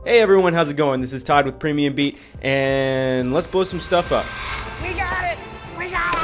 Hey everyone, how's it going? This is Todd with PremiumBeat, and let's blow some stuff up. We got it! We got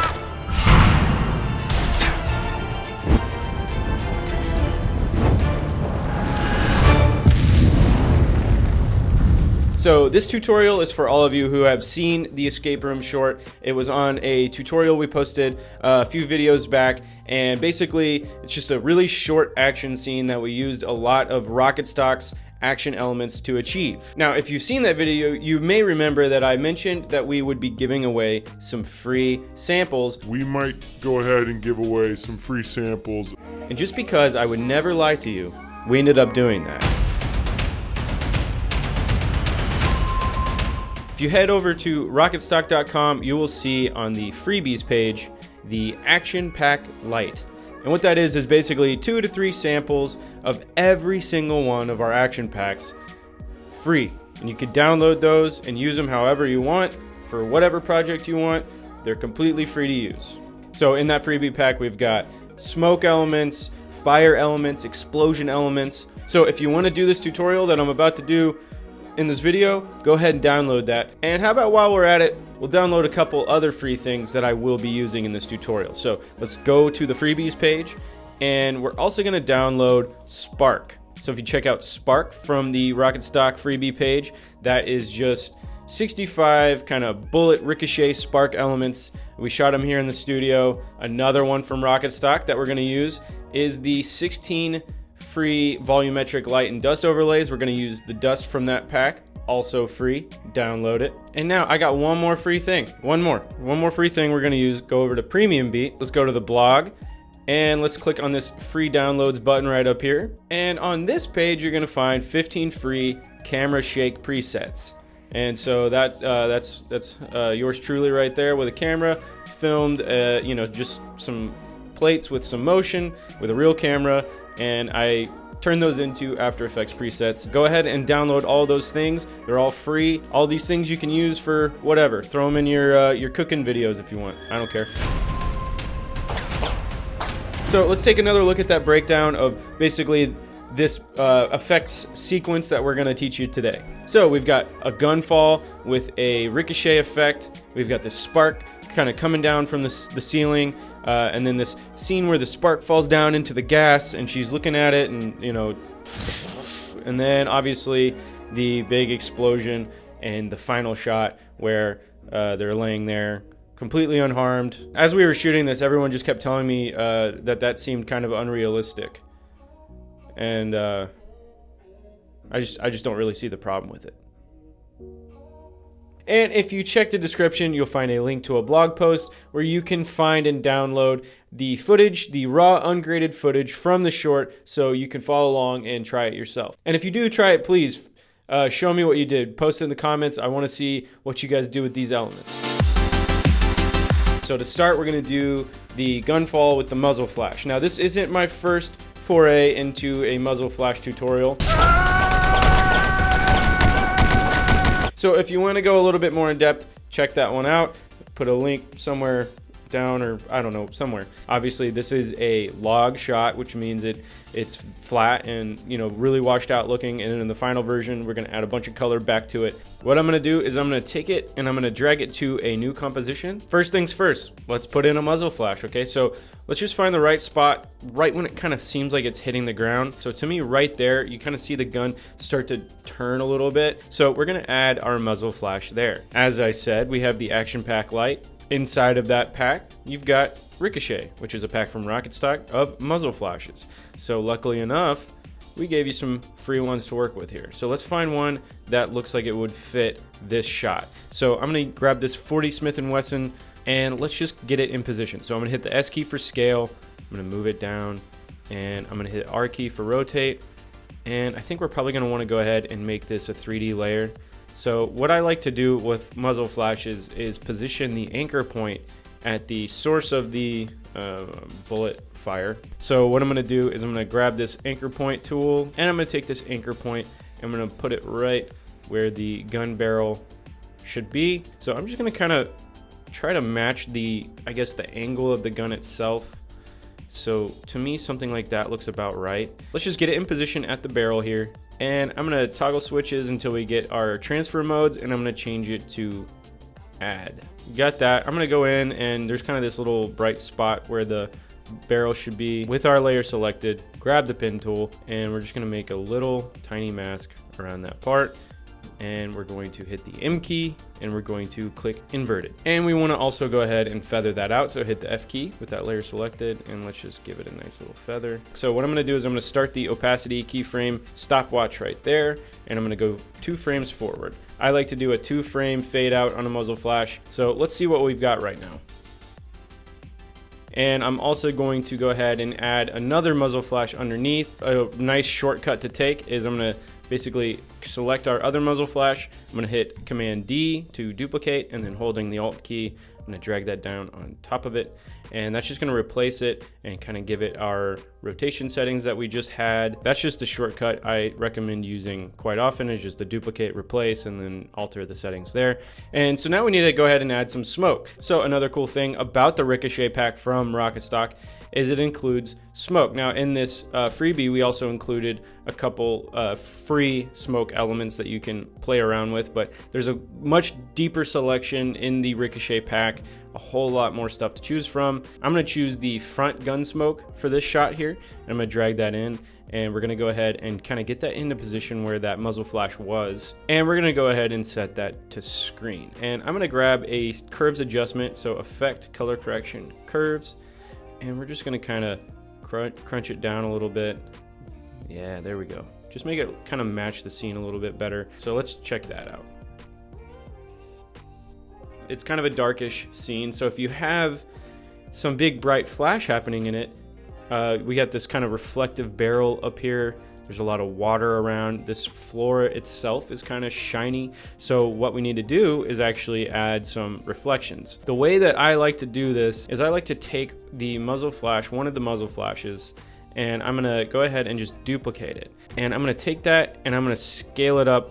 it! So this tutorial is for all of you who have seen the escape room short. It was on a tutorial we posted a few videos back, and basically it's just a really short action scene that we used a lot of Rocket Stock's action elements to achieve. Now, if you've seen that video, you may remember that I mentioned that we would be giving away some free samples. We might go ahead and give away some free samples. And just because I would never lie to you, we ended up doing that. If you head over to rocketstock.com, you will see on the freebies page the Action Pack Lite. And what that is basically 2 to 3 samples of every single one of our action packs free. And you can download those and use them however you want for whatever project you want. They're completely free to use. So in that freebie pack, we've got smoke elements, fire elements, explosion elements. So if you want to do this tutorial that I'm about to do in this video, go ahead and download that. And how about while we're at it, we'll download a couple other free things that I will be using in this tutorial. So let's go to the freebies page, and we're also going to download Spark. So if you check out Spark from the Rocket Stock freebie page, that is just 65 kind of bullet ricochet spark elements. We shot them here in the studio. Another one from Rocket Stock that we're going to use is the 16 free volumetric light and dust overlays. We're going to use the dust from that pack, also free. Download it. And now I got one more free thing. One more free thing we're going to use. Go over to PremiumBeat. Let's go to the blog and let's click on this free downloads button right up here. And on this page, you're going to find 15 free camera shake presets. And so that's yours truly right there with a camera filmed, just some plates with some motion with a real camera. And I turn those into After Effects presets. Go ahead and download all those things. They're all free. All these things you can use for whatever. Throw them in your cooking videos if you want. I don't care. So let's take another look at that breakdown of basically this effects sequence that we're going to teach you today. So we've got a gunfall with a ricochet effect. We've got this spark kind of coming down from the ceiling. And then this scene where the spark falls down into the gas and she's looking at it, and and then obviously the big explosion and the final shot where they're laying there completely unharmed. As we were shooting this, everyone just kept telling me that seemed kind of unrealistic, and I just don't really see the problem with it. And if you check the description, you'll find a link to a blog post where you can find and download the footage, the raw ungraded footage from the short, so you can follow along and try it yourself. And if you do try it, please show me what you did. Post it in the comments. I want to see what you guys do with these elements. So to start, we're going to do the gunfall with the muzzle flash. Now, this isn't my first foray into a muzzle flash tutorial. So if you want to go a little bit more in depth, check that one out. Put a link somewhere down, or I don't know, somewhere. Obviously, this is a log shot, which means it's flat and really washed out looking. And in the final version, we're going to add a bunch of color back to it. What I'm going to do is I'm going to take it and I'm going to drag it to a new composition. First things first, let's put in a muzzle flash. Okay, so let's just find the right spot, right when it kind of seems like it's hitting the ground. So to me, right there, you kind of see the gun start to turn a little bit. So we're going to add our muzzle flash there. As I said, we have the Action Pack Lite. Inside of that pack, you've got Ricochet, which is a pack from Rocket Stock of muzzle flashes. So luckily enough, we gave you some free ones to work with here. So let's find one that looks like it would fit this shot. So I'm going to grab this 40 Smith & Wesson and let's just get it in position. So I'm going to hit the S key for scale. I'm going to move it down, and I'm going to hit R key for rotate. And I think we're probably going to want to go ahead and make this a 3D layer. So what I like to do with muzzle flashes is position the anchor point at the source of the bullet fire. So what I'm going to do is I'm going to grab this anchor point tool, and I'm going to take this anchor point and I'm going to put it right where the gun barrel should be. So I'm just going to kind of try to match the angle of the gun itself. So to me, something like that looks about right. Let's just get it in position at the barrel here. And I'm gonna toggle switches until we get our transfer modes, and I'm gonna change it to add. Got that. I'm gonna go in, and there's kind of this little bright spot where the barrel should be. With our layer selected, grab the pen tool, and we're just gonna make a little tiny mask around that part. And we're going to hit the M key, and we're going to click inverted. And we want to also go ahead and feather that out. So hit the F key with that layer selected, and let's just give it a nice little feather. So what I'm going to do is I'm going to start the opacity keyframe stopwatch right there, and I'm going to go 2 frames forward. I like to do a 2-frame fade out on a muzzle flash. So let's see what we've got right now. And I'm also going to go ahead and add another muzzle flash underneath. A nice shortcut to take is I'm going to basically select our other muzzle flash. I'm going to hit Command D to duplicate, and then holding the Alt key, I'm going to drag that down on top of it. And that's just going to replace it and kind of give it our rotation settings that we just had. That's just a shortcut I recommend using quite often, is just the duplicate, replace, and then alter the settings there. And so now we need to go ahead and add some smoke. So another cool thing about the Ricochet pack from Rocket Stock is it includes smoke. Now in this freebie, we also included a couple free smoke elements that you can play around with, but there's a much deeper selection in the Ricochet pack, a whole lot more stuff to choose from. I'm gonna choose the front gun smoke for this shot here, and I'm gonna drag that in, and we're gonna go ahead and kind of get that into position where that muzzle flash was. And we're gonna go ahead and set that to screen. And I'm gonna grab a curves adjustment, so effect, color correction, curves, and we're just gonna kind of crunch it down a little bit. Yeah, there we go. Just make it kind of match the scene a little bit better. So let's check that out. It's kind of a darkish scene, so if you have some big bright flash happening in it, we got this kind of reflective barrel up here. There's a lot of water around. This floor itself is kind of shiny. So what we need to do is actually add some reflections. The way that I like to do this is I like to take the muzzle flash, one of the muzzle flashes, and I'm gonna go ahead and just duplicate it. And I'm gonna take that and I'm gonna scale it up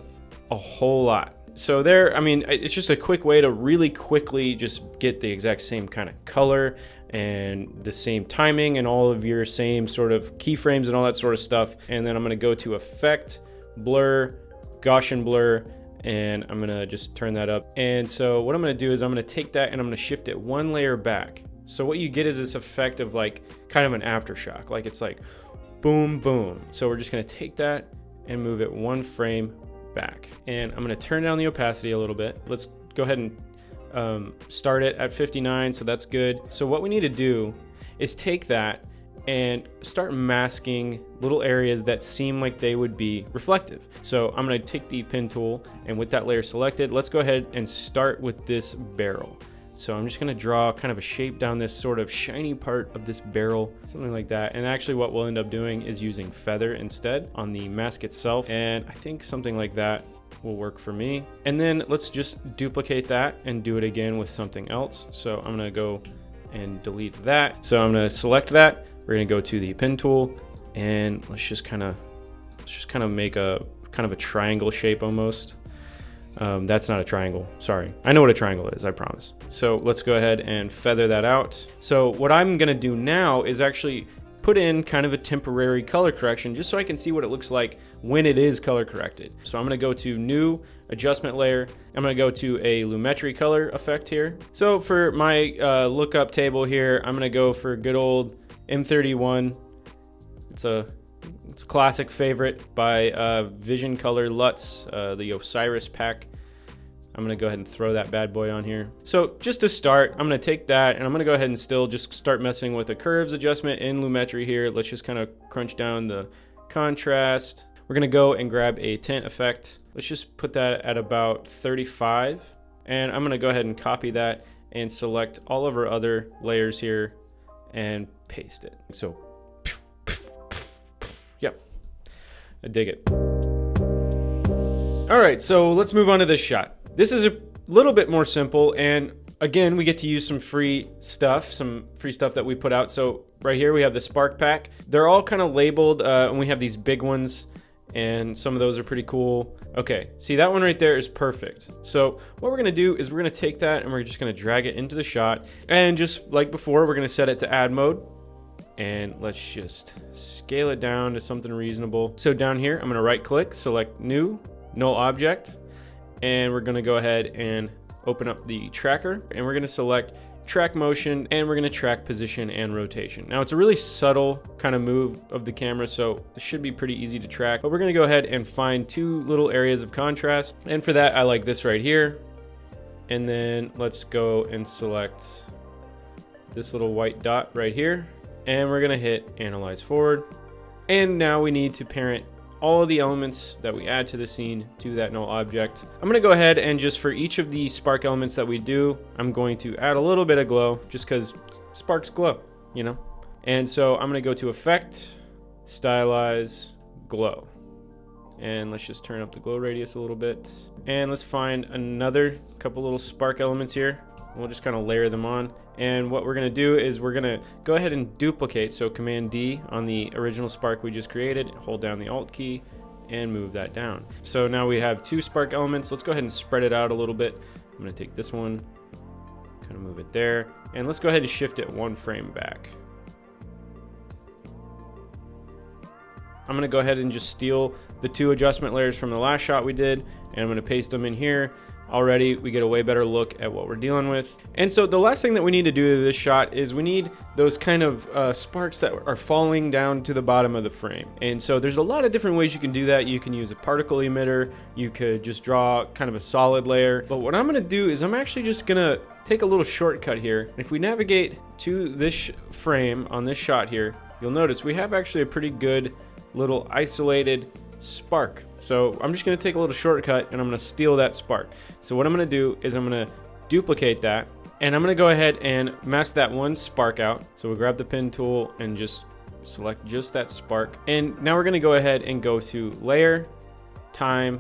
a whole lot. So there, I mean, it's just a quick way to really quickly just get the exact same kind of color and the same timing and all of your same sort of keyframes and all that sort of stuff. And then I'm gonna go to Effect, Blur, Gaussian Blur, and I'm gonna just turn that up. And so what I'm gonna do is I'm gonna take that and I'm gonna shift it 1 layer back. So what you get is this effect of like kind of an aftershock, like it's like boom, boom. So we're just gonna take that and move it 1 frame back. And I'm gonna turn down the opacity a little bit. Let's go ahead and start it at 59, so that's good. So what we need to do is take that and start masking little areas that seem like they would be reflective. So I'm gonna take the pen tool, and with that layer selected, let's go ahead and start with this barrel. So I'm just gonna draw kind of a shape down this sort of shiny part of this barrel, something like that. And actually what we'll end up doing is using feather instead on the mask itself. And I think something like that will work for me. And then let's just duplicate that and do it again with something else. So I'm gonna go and delete that. So I'm gonna select that. We're gonna go to the pen tool, and let's just kind of make a kind of a triangle shape almost. That's not a triangle, sorry. I know what a triangle is, I promise. So let's go ahead and feather that out. So what I'm gonna do now is actually put in kind of a temporary color correction just so I can see what it looks like when it is color corrected. So I'm gonna go to New, Adjustment Layer. I'm gonna go to a Lumetri color effect here. So for my lookup table here, I'm gonna go for good old M31. It's a classic favorite by Vision Color Lutz, the Osiris pack. I'm gonna go ahead and throw that bad boy on here. So just to start, I'm gonna take that and I'm gonna go ahead and still just start messing with a curves adjustment in Lumetri here. Let's just kind of crunch down the contrast. We're gonna go and grab a tint effect. Let's just put that at about 35. And I'm gonna go ahead and copy that and select all of our other layers here and paste it. So, yep, I dig it. All right, so let's move on to this shot. This is a little bit more simple, and again, we get to use some free stuff that we put out. So right here, we have the Spark Pack. They're all kind of labeled, and we have these big ones, and some of those are pretty cool. Okay, see that one right there is perfect. So what we're gonna do is we're gonna take that and we're just gonna drag it into the shot, and just like before, we're gonna set it to add mode. and let's just scale it down to something reasonable. So down here, I'm gonna right click, select new, null object, and we're gonna go ahead and open up the tracker, and we're gonna select track motion, and we're gonna track position and rotation. Now it's a really subtle kind of move of the camera, so this should be pretty easy to track, but we're gonna go ahead and find two little areas of contrast. And for that, I like this right here. And then let's go and select this little white dot right here, and we're gonna hit analyze forward. And now we need to parent all of the elements that we add to the scene to that null object. I'm gonna go ahead and just for each of the spark elements that we do, I'm going to add a little bit of glow just because sparks glow, you know? And so I'm gonna go to Effect, Stylize, Glow. And let's just turn up the glow radius a little bit. And let's find another couple little spark elements here. We'll just kind of layer them on. And what we're gonna do is we're gonna go ahead and duplicate. So Command D on the original spark we just created, hold down the Alt key and move that down. So now we have two spark elements. Let's go ahead and spread it out a little bit. I'm gonna take this one, kind of move it there. And let's go ahead and shift it one frame back. I'm gonna go ahead and just steal the two adjustment layers from the last shot we did, and I'm gonna paste them in here. Already we get a way better look at what we're dealing with. And so the last thing that we need to do to this shot is we need those kind of sparks that are falling down to the bottom of the frame. And so there's a lot of different ways you can do that. You can use a particle emitter, you could just draw kind of a solid layer. But what I'm gonna do is I'm actually just gonna take a little shortcut here. If we navigate to this frame on this shot here, you'll notice we have actually a pretty good little isolated spark. So I'm just gonna take a little shortcut and I'm gonna steal that spark. So what I'm gonna do is I'm gonna duplicate that, and I'm gonna go ahead and mask that one spark out. So we'll grab the pen tool and just select just that spark. And now we're gonna go ahead and go to Layer, Time,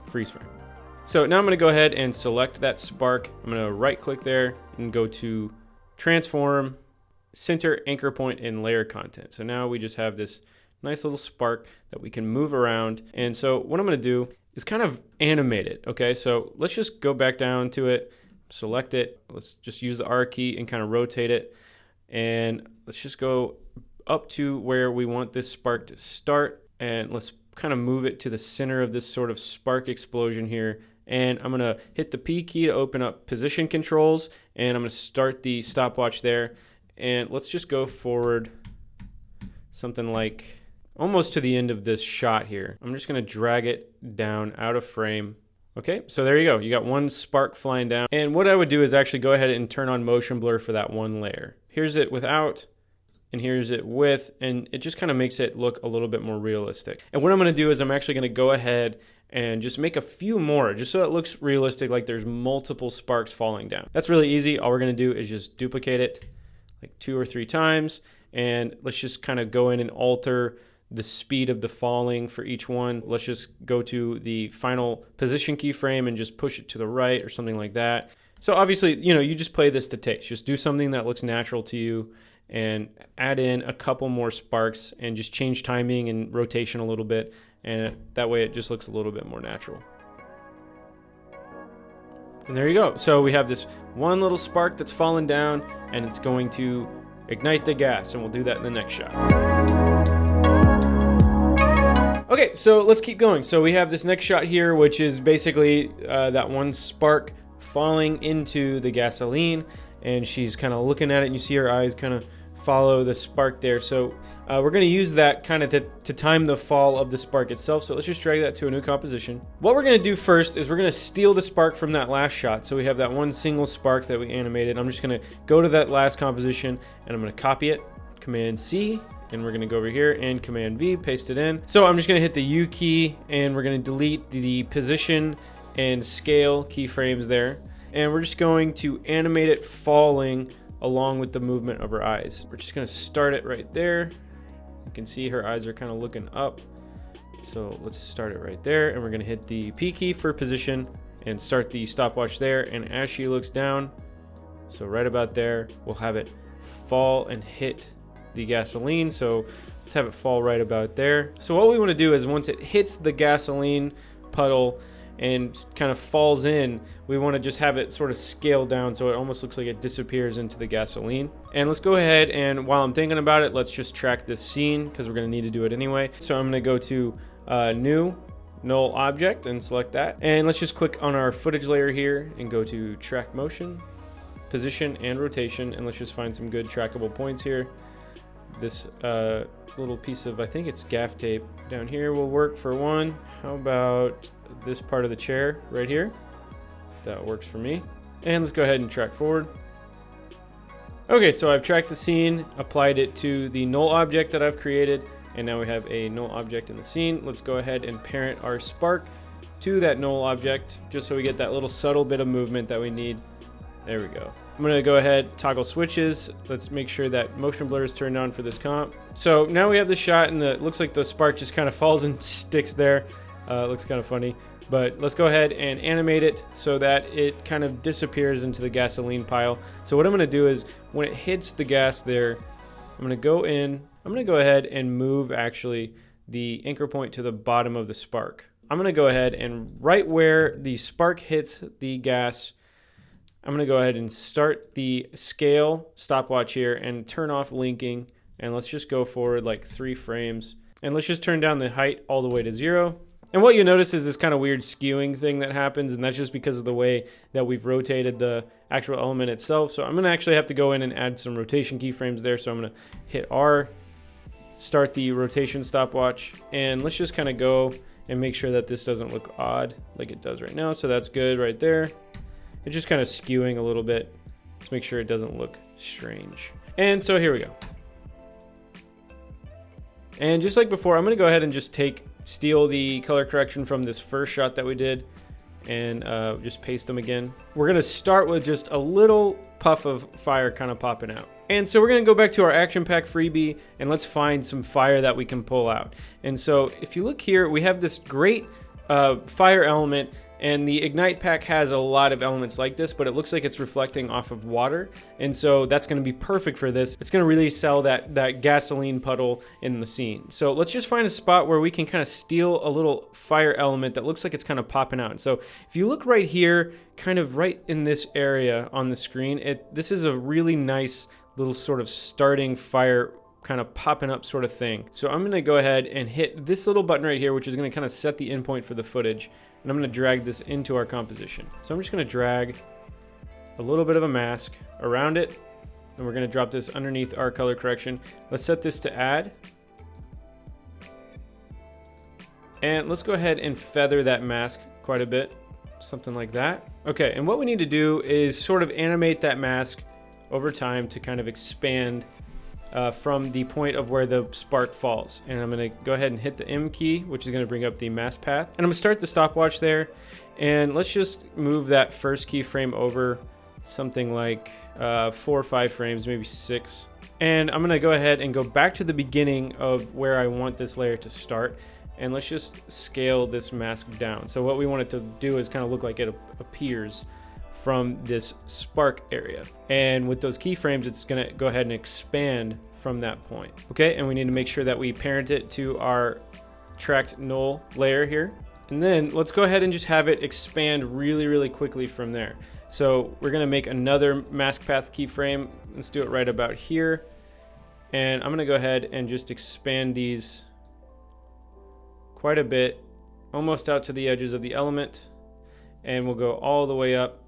Freeze Frame. So now I'm gonna go ahead and select that spark. I'm gonna right click there and go to Transform, Center, Anchor Point, and Layer Content. So now we just have this nice little spark that we can move around. And so what I'm gonna do is kind of animate it, okay? So let's just go back down to it, select it. Let's just use the R key and kind of rotate it. And let's just go up to where we want this spark to start. And let's kind of move it to the center of this sort of spark explosion here. And I'm gonna hit the P key to open up position controls. And I'm gonna start the stopwatch there. And let's just go forward something like almost to the end of this shot here. I'm just gonna drag it down out of frame. Okay, so there you go. You got one spark flying down. And what I would do is actually go ahead and turn on motion blur for that one layer. Here's it without, and here's it with, and it just kind of makes it look a little bit more realistic. And what I'm gonna do is I'm actually gonna go ahead and just make a few more, just so it looks realistic, like there's multiple sparks falling down. That's really easy. All we're gonna do is just duplicate it like 2 or 3 times, and let's just kind of go in and alter the speed of the falling for each one. Let's just go to the final position keyframe and just push it to the right or something like that. So obviously, you know, you just play this to taste. Just do something that looks natural to you and add in a couple more sparks and just change timing and rotation a little bit. And that way it just looks a little bit more natural. And there you go. So we have this one little spark that's fallen down, and it's going to ignite the gas, and we'll do that in the next shot. Okay, so let's keep going. So we have this next shot here, which is basically that one spark falling into the gasoline, and she's kind of looking at it, and you see her eyes kind of follow the spark there. So we're going to use that kind of to time the fall of the spark itself. So let's just drag that to a new composition. What we're going to do first is we're going to steal the spark from that last shot. So we have that one single spark that we animated. I'm just going to go to that last composition, and I'm going to copy it, Command C, and we're going to go over here and Command V, paste it in. So I'm just going to hit the U key, and we're going to delete the position and scale keyframes there. And we're just going to animate it falling along with the movement of her eyes. We're just going to start it right there. You can see her eyes are kind of looking up. So let's start it right there. And we're going to hit the P key for position and start the stopwatch there. And as she looks down, so right about there, we'll have it fall and hit the gasoline. So let's have it fall right about there. So what we want to do is once it hits the gasoline puddle, and kind of falls in, we want to just have it sort of scale down so it almost looks like it disappears into the gasoline. And let's go ahead, and while I'm thinking about it, let's just track this scene because we're going to need to do it anyway. So I'm going to go to new null object and select that, and let's just click on our footage layer here and go to track motion, position, and rotation, and let's just find some good trackable points here. This little piece of, I think it's gaff tape down here will work for one. How about this part of the chair right here? That works for me. And let's go ahead and track forward. Okay, so I've tracked the scene, applied it to the null object that I've created, and now we have a null object in the scene. Let's go ahead and parent our spark to that null object just so we get that little subtle bit of movement that we need. There we go. I'm gonna go ahead, toggle switches. Let's make sure that motion blur is turned on for this comp. So now we have the shot, and it looks like the spark just kind of falls and sticks there. It looks kind of funny, but let's go ahead and animate it so that it kind of disappears into the gasoline pile. So what I'm gonna do is when it hits the gas there, I'm gonna go in, I'm gonna go ahead and move actually the anchor point to the bottom of the spark. I'm gonna go ahead and right where the spark hits the gas, I'm gonna go ahead and start the scale stopwatch here and turn off linking, and let's just go forward like 3 frames, and let's just turn down the height all the way to 0. And what you notice is this kind of weird skewing thing that happens, and that's just because of the way that we've rotated the actual element itself. So I'm gonna actually have to go in and add some rotation keyframes there. So I'm gonna hit R, start the rotation stopwatch, and let's just kind of go and make sure that this doesn't look odd like it does right now. So that's good right there. It's just kind of skewing a little bit. Let's make sure it doesn't look strange. And so here we go. And just like before, I'm gonna go ahead and just steal the color correction from this first shot that we did and just paste them again. We're gonna start with just a little puff of fire kind of popping out. And so we're gonna go back to our action pack freebie and let's find some fire that we can pull out. And so if you look here, we have this great fire element, and the Ignite pack has a lot of elements like this, but it looks like it's reflecting off of water. And so that's gonna be perfect for this. It's gonna really sell that gasoline puddle in the scene. So let's just find a spot where we can kind of steal a little fire element that looks like it's kind of popping out. So if you look right here, kind of right in this area on the screen, this is a really nice little sort of starting fire kind of popping up sort of thing. So I'm gonna go ahead and hit this little button right here, which is gonna kind of set the endpoint for the footage. And I'm gonna drag this into our composition. So I'm just gonna drag a little bit of a mask around it, and we're gonna drop this underneath our color correction. Let's set this to add. And let's go ahead and feather that mask quite a bit, something like that. Okay, and what we need to do is sort of animate that mask over time to kind of expand from the point of where the spark falls. And I'm gonna go ahead and hit the M key, which is gonna bring up the mask path. And I'm gonna start the stopwatch there. And let's just move that first keyframe over something like 4 or 5 frames, maybe 6. And I'm gonna go ahead and go back to the beginning of where I want this layer to start. And let's just scale this mask down. So what we want it to do is kind of look like it appears from this spark area. And with those keyframes, it's gonna go ahead and expand from that point. Okay, and we need to make sure that we parent it to our tracked null layer here. And then let's go ahead and just have it expand really, really quickly from there. So we're gonna make another mask path keyframe. Let's do it right about here. And I'm gonna go ahead and just expand these quite a bit, almost out to the edges of the element. And we'll go all the way up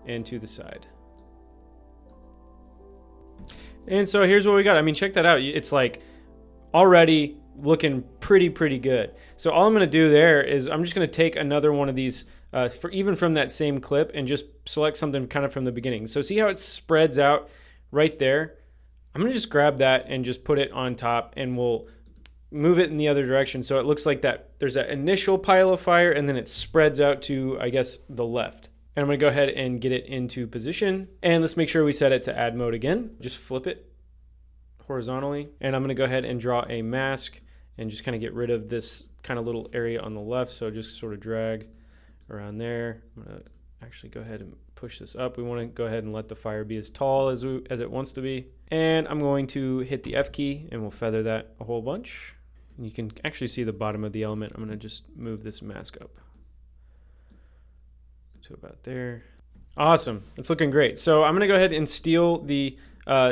and to the side. And so here's what we got. I mean, check that out. It's like already looking pretty good. So all I'm going to do there is I'm just going to take another one of these even from that same clip and just select something kind of from the beginning. So see how it spreads out right there? I'm going to just grab that and just put it on top, and we'll move it in the other direction so it looks like that there's that initial pile of fire and then it spreads out to, I guess, the left. And I'm gonna go ahead and get it into position. And let's make sure we set it to add mode again. Just flip it horizontally. And I'm gonna go ahead and draw a mask and just kind of get rid of this kind of little area on the left. So just sort of drag around there. I'm gonna actually go ahead and push this up. We wanna go ahead and let the fire be as tall as it wants to be. And I'm going to hit the F key and we'll feather that a whole bunch. And you can actually see the bottom of the element. I'm going to just move this mask up to about there. Awesome. It's looking great. So I'm going to go ahead and steal the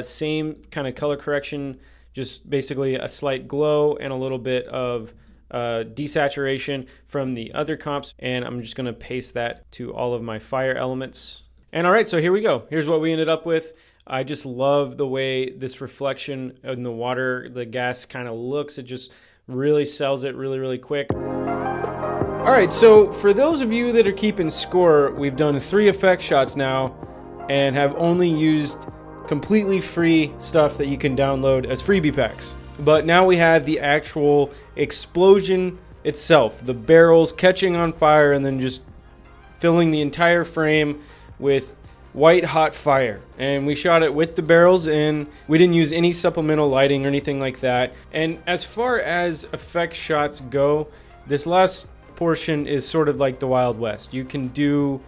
same kind of color correction, just basically a slight glow and a little bit of desaturation from the other comps, and I'm just going to paste that to all of my fire elements. And all right, so here we go. Here's what we ended up with. I just love the way this reflection in the water, the gas kind of looks. It just really sells it really quick. All right, so for those of you that are keeping score, we've done 3 effect shots now and have only used completely free stuff that you can download as freebie packs. But now we have the actual explosion itself, the barrels catching on fire and then just filling the entire frame with white hot fire. And we shot it with the barrels in. We didn't use any supplemental lighting or anything like that. And as far as effect shots go, this last portion is sort of like the Wild West. You can do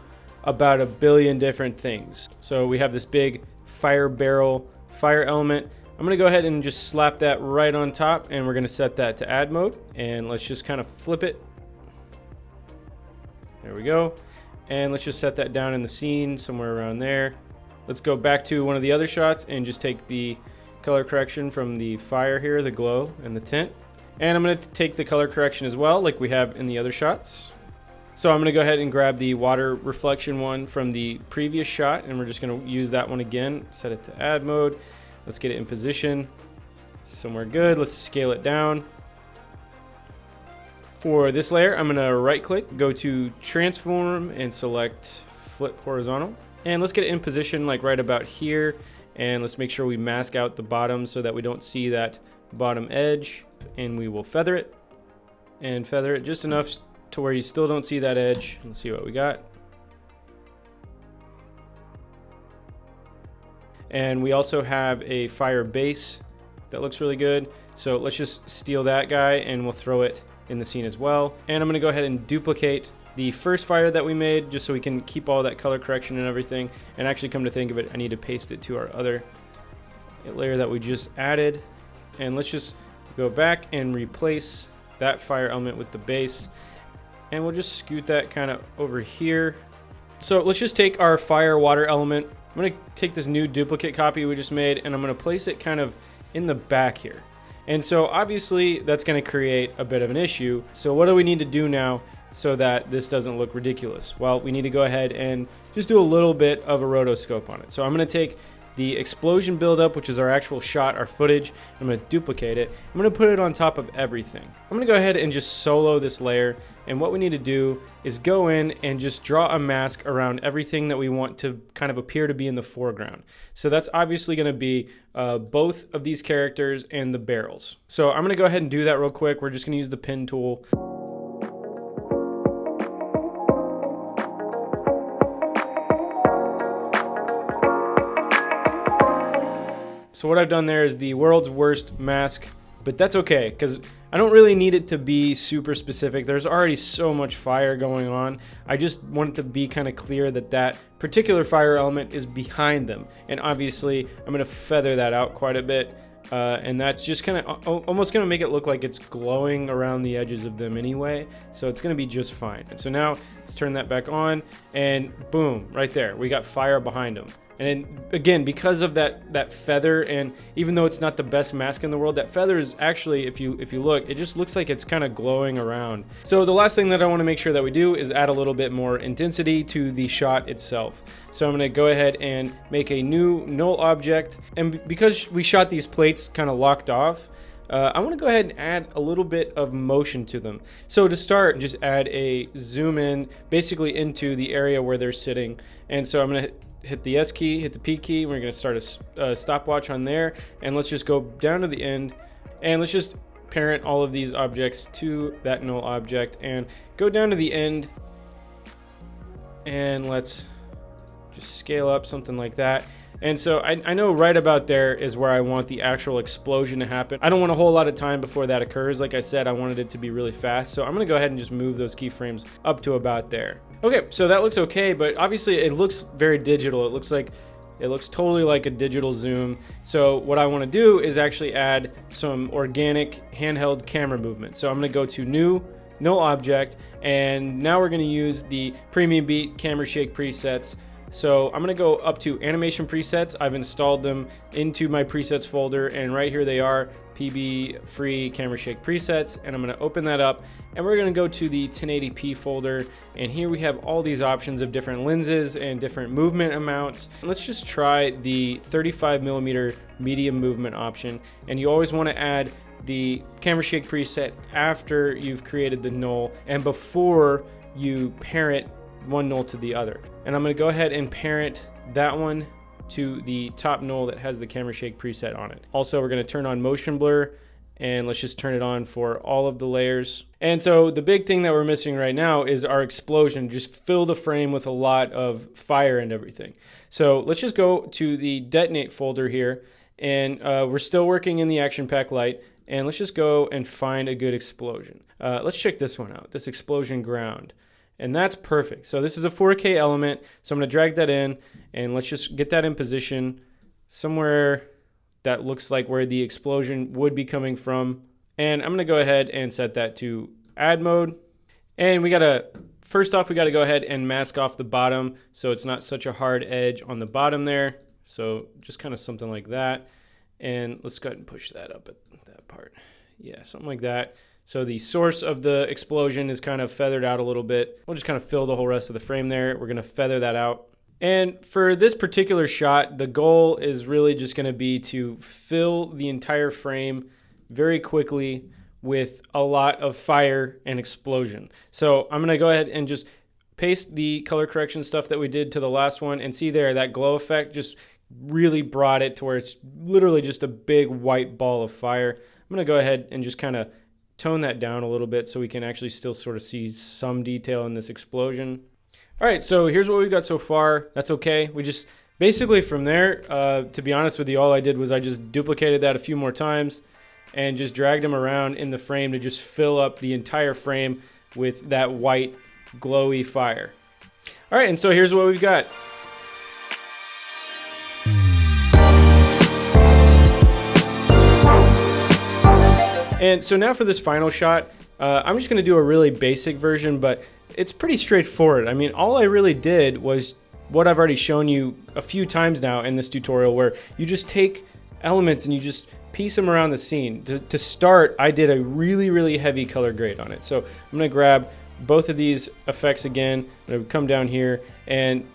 about 1 billion different things. So we have this big fire barrel fire element. I'm going to go ahead and just slap that right on top, and we're going to set that to add mode. And let's just kind of flip it. There we go. And let's just set that down in the scene somewhere around there. Let's go back to one of the other shots and just take the color correction from the fire here, the glow and the tint. And I'm going to take the color correction as well, like we have in the other shots. So I'm going to go ahead and grab the water reflection one from the previous shot, and we're just going to use that one again, set it to add mode. Let's get it in position somewhere good. Let's scale it down. For this layer, I'm going to right click, go to transform and select flip horizontal. And let's get it in position like right about here. And let's make sure we mask out the bottom so that we don't see that bottom edge. And we will feather it and feather it just enough to where you still don't see that edge. Let's see what we got. And we also have a fire base that looks really good. So let's just steal that guy and we'll throw it in the scene as well. And I'm going to go ahead and duplicate the first fire that we made just so we can keep all that color correction and everything. And actually, come to think of it, I need to paste it to our other layer that we just added. And let's just go back and replace that fire element with the base. And we'll just scoot that kind of over here. So let's just take our fire water element. I'm going to take this new duplicate copy we just made, and I'm going to place it kind of in the back here. And so obviously that's going to create a bit of an issue. So what do we need to do now so that this doesn't look ridiculous? Well, we need to go ahead and just do a little bit of a rotoscope on it. So I'm going to take the explosion buildup, which is our actual shot, our footage. I'm going to duplicate it. I'm going to put it on top of everything. I'm going to go ahead and just solo this layer. And what we need to do is go in and just draw a mask around everything that we want to kind of appear to be in the foreground. So that's obviously going to be both of these characters and the barrels. So I'm going to go ahead and do that real quick. We're just going to use the pen tool. So what I've done there is the world's worst mask, but that's okay because I don't really need it to be super specific. There's already so much fire going on. I just want it to be kind of clear that that particular fire element is behind them. And obviously I'm going to feather that out quite a bit. And that's just kind of almost going to make it look like it's glowing around the edges of them anyway. So it's going to be just fine. And so now let's turn that back on, and boom, right there, we got fire behind them. And then, again, because of that feather, and even though it's not the best mask in the world, that feather is actually, if you look, it just looks like it's kind of glowing around. So the last thing that I want to make sure that we do is add a little bit more intensity to the shot itself. So I'm going to go ahead and make a new null object. And because we shot these plates kind of locked off, I want to go ahead and add a little bit of motion to them. So to start, just add a zoom in basically into the area where they're sitting. And so I'm going to hit the S key, hit the P key. We're going to start a stopwatch on there. And let's just go down to the end. And let's just parent all of these objects to that null object. And go down to the end. And let's just scale up something like that. And so I know right about there is where I want the actual explosion to happen. I don't want a whole lot of time before that occurs. Like I said, I wanted it to be really fast. So I'm going to go ahead and just move those keyframes up to about there. Okay, so that looks okay, but obviously it looks very digital. It looks like It looks totally like a digital zoom. So what I want to do is actually add some organic handheld camera movement. So I'm going to go to new, null object, and now we're going to use the PremiumBeat camera shake presets. So I'm going to go up to animation presets. I've installed them into my presets folder, and right here they are, PB free camera shake presets, and I'm going to open that up, and we're going to go to the 1080p folder, and here we have all these options of different lenses and different movement amounts. Let's just try the 35mm medium movement option, and you always want to add the camera shake preset after you've created the null and before you parent one null to the other. And I'm going to go ahead and parent that one to the top null that has the camera shake preset on it. Also, we're going to turn on motion blur, and let's just turn it on for all of the layers. And so the big thing that we're missing right now is our explosion. Just fill the frame with a lot of fire and everything. So let's just go to the detonate folder here, and we're still working in the action pack light, and let's just go and find a good explosion. Let's check this one out, this explosion ground. And that's perfect. So this is a 4K element. So I'm going to drag that in, and let's just get that in position somewhere that looks like where the explosion would be coming from. And I'm going to go ahead and set that to add mode. And first off, we got to go ahead and mask off the bottom so it's not such a hard edge on the bottom there. So just kind of something like that. And let's go ahead and push that up at that part. Yeah, something like that. So the source of the explosion is kind of feathered out a little bit. We'll just kind of fill the whole rest of the frame there. We're going to feather that out. And for this particular shot, the goal is really just going to be to fill the entire frame very quickly with a lot of fire and explosion. So I'm going to go ahead and just paste the color correction stuff that we did to the last one, and see there, that glow effect just really brought it to where it's literally just a big white ball of fire. I'm going to go ahead and just kind of tone that down a little bit so we can actually still sort of see some detail in this explosion. All right, so here's what we've got so far. That's okay. We just basically from there, to be honest with you, all I did was I just duplicated that a few more times and just dragged them around in the frame to just fill up the entire frame with that white glowy fire. All right, and so here's what we've got. And so now for this final shot, I'm just going to do a really basic version, but it's pretty straightforward. I mean, all I really did was what I've already shown you a few times now in this tutorial, where you just take elements and you just piece them around the scene. To start, I did a really, really heavy color grade on it. So I'm going to grab both of these effects again. I'm going to come down here, and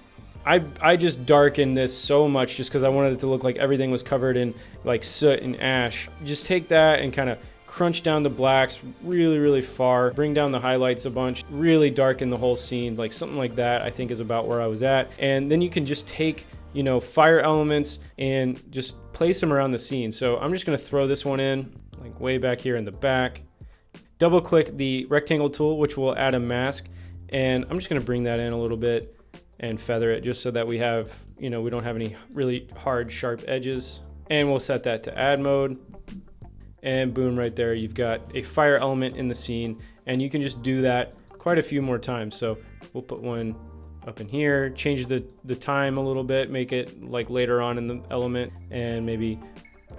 I just darkened this so much just because I wanted it to look like everything was covered in like soot and ash. Just take that and kind of crunch down the blacks really, really far, bring down the highlights a bunch, really darken the whole scene, like something like that I think is about where I was at. And then you can just take, you know, fire elements and just place them around the scene. So I'm just going to throw this one in, like way back here in the back. Double click the rectangle tool, which will add a mask. And I'm just going to bring that in a little bit and feather it just so that we have, you know, we don't have any really hard, sharp edges. And we'll set that to add mode. And boom, right there, you've got a fire element in the scene, and you can just do that quite a few more times. So we'll put one up in here, change the time a little bit, make it like later on in the element, and maybe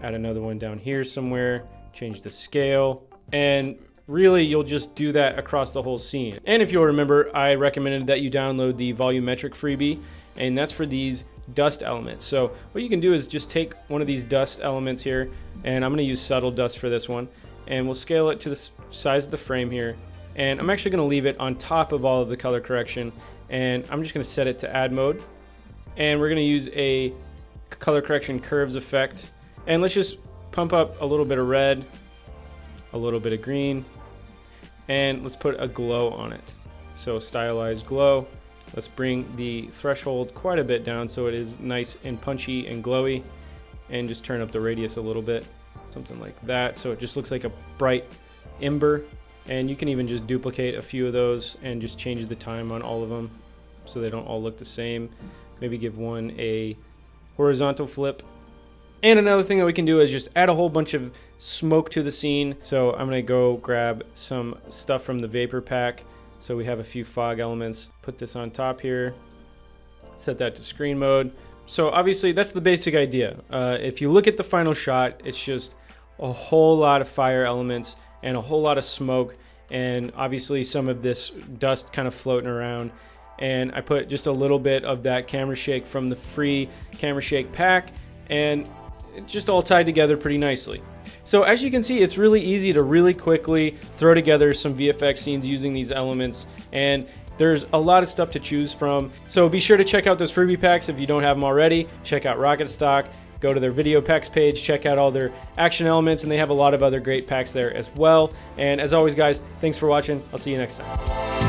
add another one down here somewhere, change the scale, and really you'll just do that across the whole scene. And if you'll remember, I recommended that you download the volumetric freebie, and that's for these dust elements. So what you can do is just take one of these dust elements here, and I'm going to use subtle dust for this one, and we'll scale it to the size of the frame here, and I'm actually going to leave it on top of all of the color correction, and I'm just going to set it to add mode, and we're going to use a color correction curves effect, and let's just pump up a little bit of red, a little bit of green, and let's put a glow on it. So stylized glow. Let's bring the threshold quite a bit down so it is nice and punchy and glowy, and just turn up the radius a little bit, something like that, so it just looks like a bright ember. And you can even just duplicate a few of those and just change the time on all of them so they don't all look the same. Maybe give one a horizontal flip. And another thing that we can do is just add a whole bunch of smoke to the scene. So I'm gonna go grab some stuff from the vapor pack. So we have a few fog elements. Put this on top here, set that to screen mode, So obviously that's the basic idea. If you look at the final shot, it's just a whole lot of fire elements and a whole lot of smoke, and obviously some of this dust kind of floating around. And I put just a little bit of that camera shake from the free camera shake pack, and it just all tied together pretty nicely. So as you can see, it's really easy to really quickly throw together some VFX scenes using these elements, and there's a lot of stuff to choose from. So be sure to check out those freebie packs if you don't have them already. Check out Rocket Stock, go to their video packs page, check out all their action elements, and they have a lot of other great packs there as well. And as always, guys, thanks for watching. I'll see you next time.